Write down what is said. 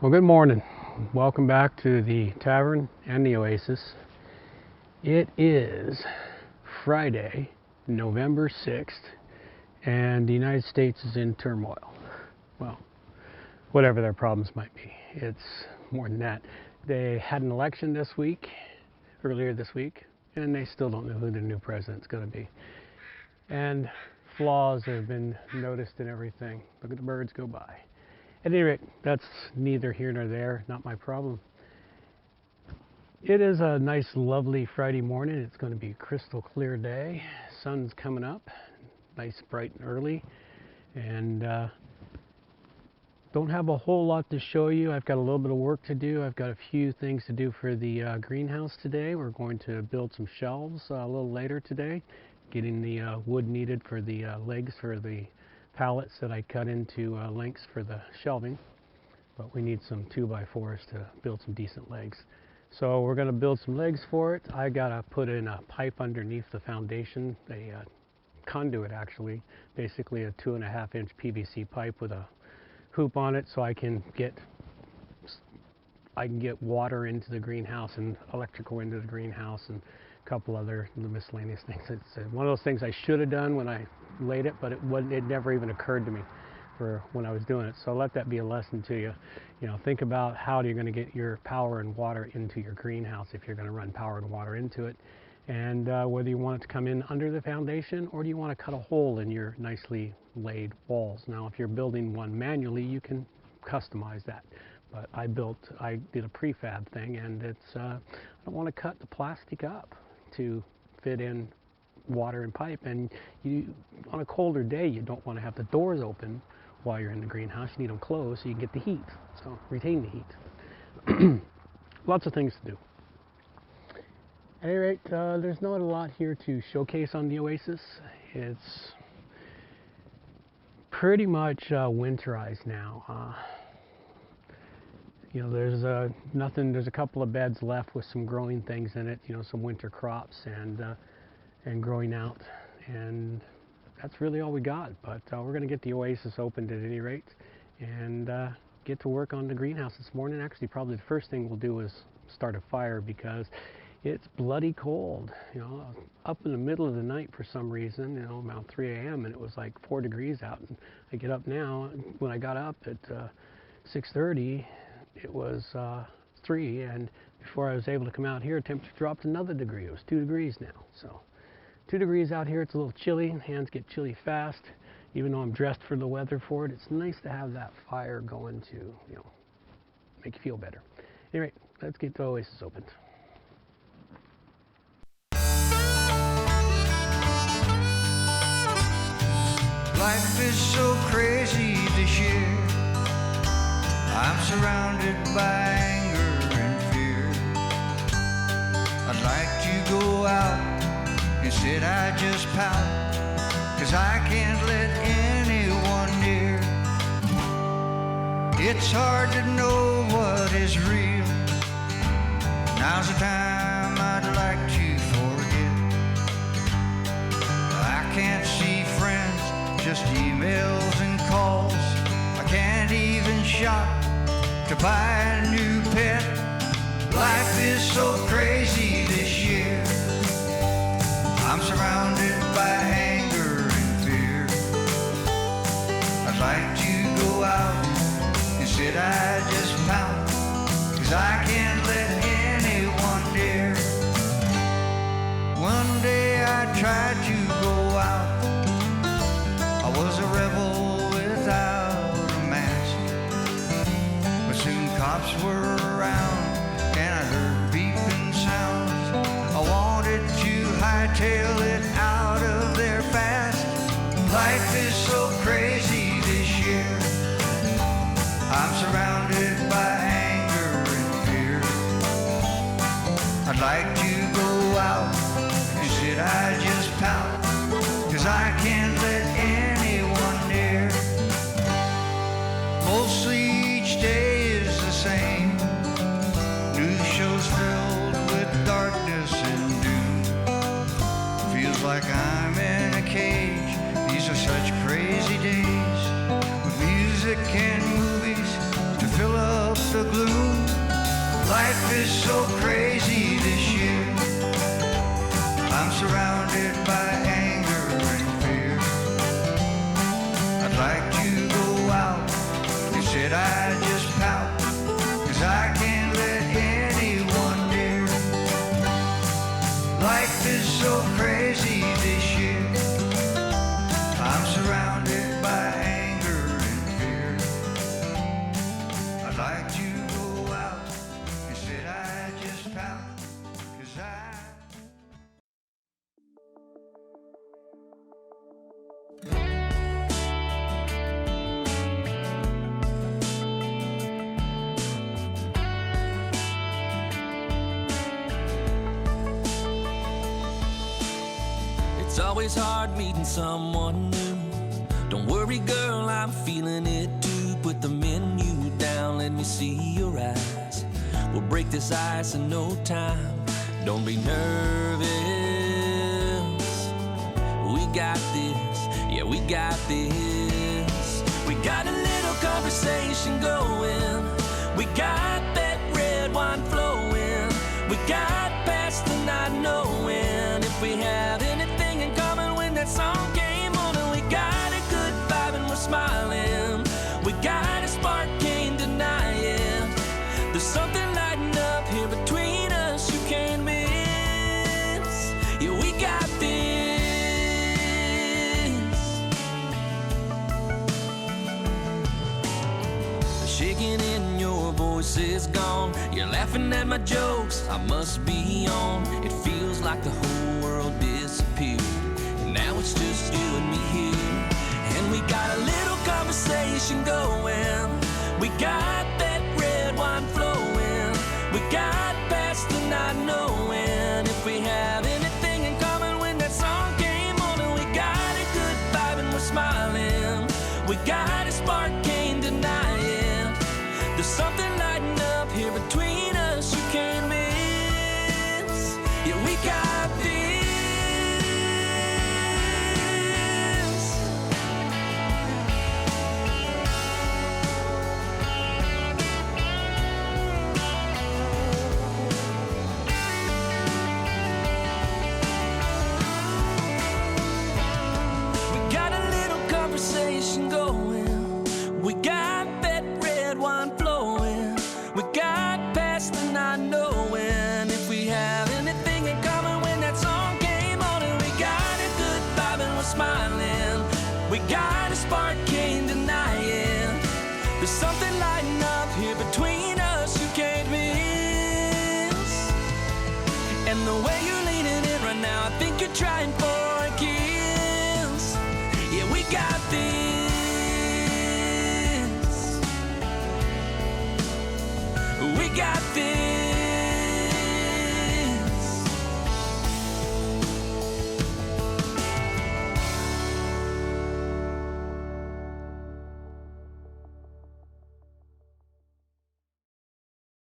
Well, good morning. Welcome back to the tavern and the Oasis. It is Friday, November 6th, and the United States is in turmoil. Well, whatever their problems might be. It's more than that. They had an election earlier this week, and they still don't know who the new president's going to be. And flaws have been noticed in everything. Look at the birds go by. At any rate, that's neither here nor there, not my problem. It is a nice, lovely Friday morning. It's going to be a crystal clear day. Sun's coming up, nice, bright and early. And don't have a whole lot to show you. I've got a little bit of work to do. I've got a few things to do for the greenhouse today. We're going to build some shelves a little later today, getting the wood needed for the legs for the pallets that I cut into lengths for the shelving, but we need some 2x4s to build some decent legs. So we're going to build some legs for it. I got to put in a pipe underneath the foundation, a conduit actually, basically a 2.5-inch PVC pipe with a hoop on it, so I can get water into the greenhouse and electrical into the greenhouse and a couple other miscellaneous things. It's one of those things I should have done when I laid it, but it never even occurred to me for when I was doing it. So let that be a lesson to you. You know, think about how you're going to get your power and water into your greenhouse if you're going to run power and water into it, and whether you want it to come in under the foundation or do you want to cut a hole in your nicely laid walls. Now, if you're building one manually, you can customize that. But I did a prefab thing, and it's I don't want to cut the plastic up to fit in water and pipe, and on a colder day you don't want to have the doors open while you're in the greenhouse. You need them closed so you can get the heat, so retain the heat. Lots of things to do. At any rate, there's not a lot here to showcase on the Oasis. It's pretty much winterized now. You know, there's nothing. There's a couple of beds left with some growing things in it. You know, some winter crops and growing out, and that's really all we got. But we're going to get the Oasis opened at any rate, and get to work on the greenhouse this morning. Actually, probably the first thing we'll do is start a fire because it's bloody cold. You know, up in the middle of the night for some reason. You know, about 3 a.m. and it was like 4 degrees out. And I get up now. When I got up at 6:30. It was 3, and before I was able to come out here, temperature dropped another degree. It was 2 degrees now. So 2 degrees out here. It's a little chilly. Hands get chilly fast. Even though I'm dressed for the weather for it, it's nice to have that fire going to, you know, make you feel better. Anyway, let's get the Oasis opened. Life is so crazy this year. I'm surrounded by anger and fear. I'd like to go out, instead I just pout, 'cause I can't let anyone near. It's hard to know what is real. Now's the time I'd like to forget. I can't see friends, just emails and calls. I can't even shop to buy a new pet. Life is so crazy this year. I'm surrounded by anger and fear. I'd like to go out, instead I just pout, 'cause I can't let anyone near. One day I tried to go out. I was a rebel without a mask. But soon cops were around, and I heard beeping sounds. I wanted to hightail it out of there fast. Life is so crazy this year. I'm surrounded by anger and fear. I'd like to go out, instead I just pout, 'cause I can't let anyone near. Mostly each day is the same. News shows filled with darkness and doom. Feels like I'm in a cage. These are such crazy days, with music and movies to fill up the Life is so crazy this year. I'm surrounded by anger and fear. I'd like to go out, instead I just pout, 'cause I can't let anyone near. Life is so crazy this year. I'm surrounded by anger and fear. I'd like to go out, instead I just pout, 'cause It's always hard meeting someone new. Don't worry, girl, I'm feeling it too. Put the menu down, let me see your eyes. We'll break this ice in no time. Don't be nervous. We got this, yeah, we got this. We got a little conversation going. We got that red wine flowing. We got past the not knowing if we have anything in common when that song came on. And we got a good vibe and we're smiling. We got a spark, can't deny it. There's something lighting up here between us you can't miss. Yeah, we got this. The shaking in your voice is gone. You're laughing at my jokes, I must be on. It feels like the whole world disappeared, and now it's just you and me here. And we got a little conversation going. We got that red wine flowing. We got past the not knowing if we have anything in common when that song came on. And we got a good vibe and we're smiling. We got a spark, can't deny it. There's something lighting up here between us you can't miss. Yeah, we got this. We got a little conversation going. We got that red wine flowing. We got past the not knowing if we have anything in common when that song came on. And we got a good vibe and we're smiling. We got a spark, can't deny it. There's something lighting up here between us you can't miss. And the way you're leaning in right now, I think you're trying